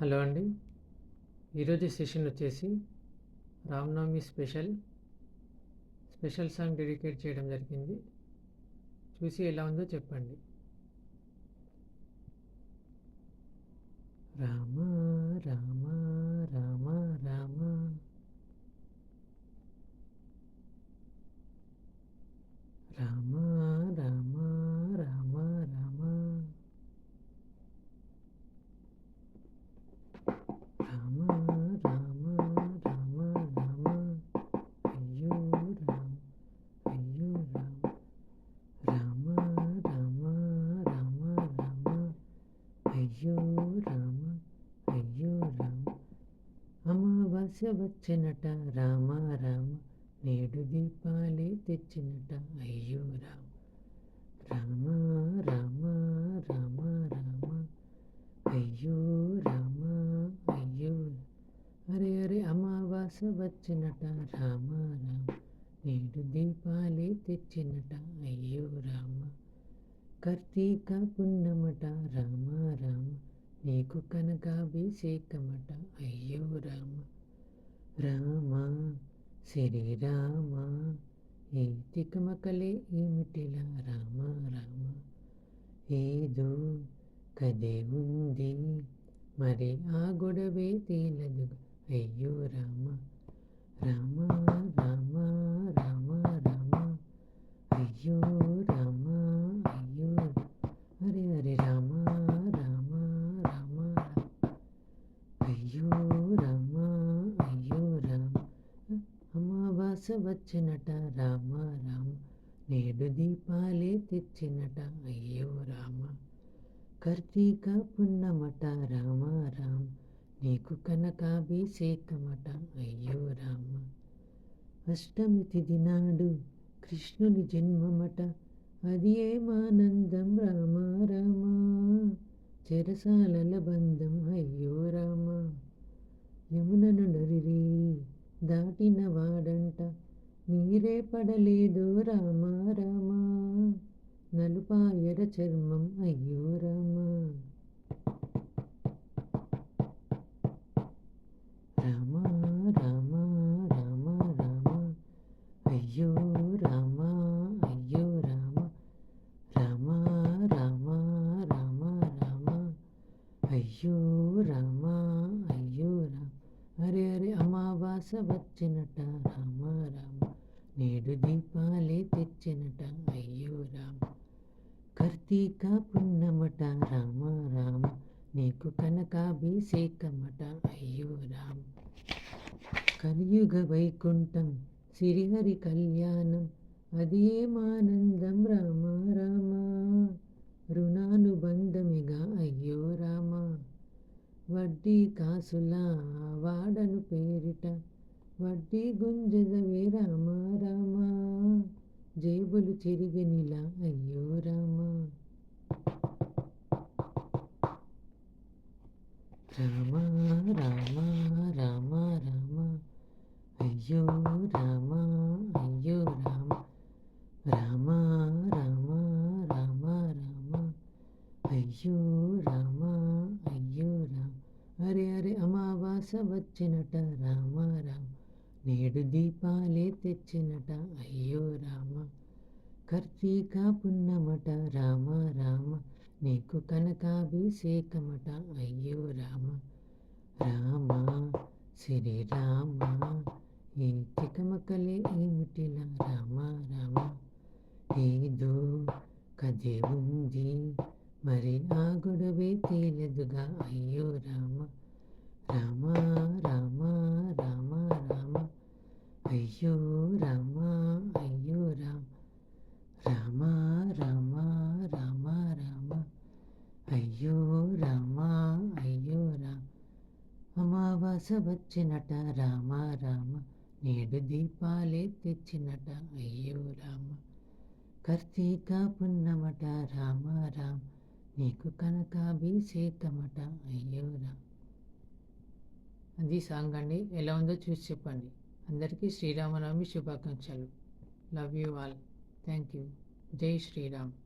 Hello అండి. ఈరోజు session వచ్చేసి రామనవమి స్పెషల్ సాంగ్ డెడికేట్ చేయడం జరిగింది. చూసి ఎలా ఉందో చెప్పండి. రామ రామ రామ రామ రామ రామ రామ రామ రామ రామ రామ రామ అయ్యో రామ అయ్యో రామ రామ రామ రామ రామ అయ్యో రామ అయ్యో రామ అమావాస్య వచ్చినట రామ రామ నేడు దీపాలే తెచ్చినట అయ్యో రామ రామ రామ రామ రామ అయ్యో రామ అయ్యో అరే అరే అమావాస్య వచ్చినట రామ రామ నేడు దీపాలే తెచ్చినట అయ్యో రామ కార్తీక పున్నమట రామ రామ నీకు కనకాభిషేకమట అయ్యో రామ రామ శ్రీరామ ఈ తికమకలే ఏమిటిలా రామ రామ ఏదో కదే ఉంది మరి ఆ గొడవే తేలదు అయ్యో రామ రామ రామ రామ రామ అయ్యో రామ అయ్యో అరే అరే రామ రామ రామ అయ్యో రామ అయ్యో రామ అమావాస్య వచ్చినట రామ రామ నేడు దీపాలే తెచ్చినట అయ్యో రామ కార్తీక పున్నమట రామ రామ నీకు కనకాభిషేకమట అయ్యో రామ అష్టమి తిథి నాడు కృష్ణుని జన్మమట అది ఏమానందం రామ రామ చెరసాలల బంధం అయ్యో రామ యమునను నరిరి దాటిన వాడంట నీరే పడలేదు రామ రామ నలుపాయర చర్మం అయ్యో రామ రామ రామ రామ రామ అయ్యో రామ అయ్యో రామ రామ రామ రామ రామ అయ్యో రామ అయ్యో రామ అరే అరే అమావాస్య వచ్చినట రామ రామ నేడు దీపాలే తెచ్చినట అయ్యో రామ కార్తీక పున్నమట రామ రామ నీకు కనకాభిషేకమట అయ్యో రామ కలియుగ వైకుంఠం శ్రీహరి కళ్యాణం అది ఏమానందం రామ రామ రుణానుబంధమిగా అయ్యో రామ వడ్డీ కాసుల వాడను పేరిట వడ్డీ గుంజదవే రామ రామ జేబులు చిరిగనిలా అయ్యో రామ రామ రామ రామ రామ అయ్యో రామ అయ్యో రామ రామ రామ రామ రామ అయ్యో రామ అయ్యో రామ అరే అరే అమావాస్య వచ్చినట రామ రామ నేడు దీపాలే తెచ్చినట అయ్యో రామ కార్తీక పున్నమట రామ రామ నీకు కనకాభిషేకమట అయ్యో రామ రామ శ్రీరామ ఈ తికమకలే ఏమిటిలా రామ రామ ఏదో కదే ఉంది మరి ఆ గొడవే తేలదుగా అయ్యో రామ రామ రామ రామ రామ అయ్యో రామ అయ్యో రామ రామ రామ రామ రామ అయ్యో రామ అయ్యో రామ అమావాస్య వచ్చినట రామ రామ నేడు దీపాలే తెచ్చినట అయ్యో రామ కార్తీక పున్నమట రామ రామ నీకు కనకాభిషేకమట అయ్యో రామ. అది సాంగ్ అండి. ఎలా ఉందో చూసి చెప్పండి. అందరికీ శ్రీరామనవమి శుభాకాంక్షలు. Love you all. Thank you. జై శ్రీరామ్.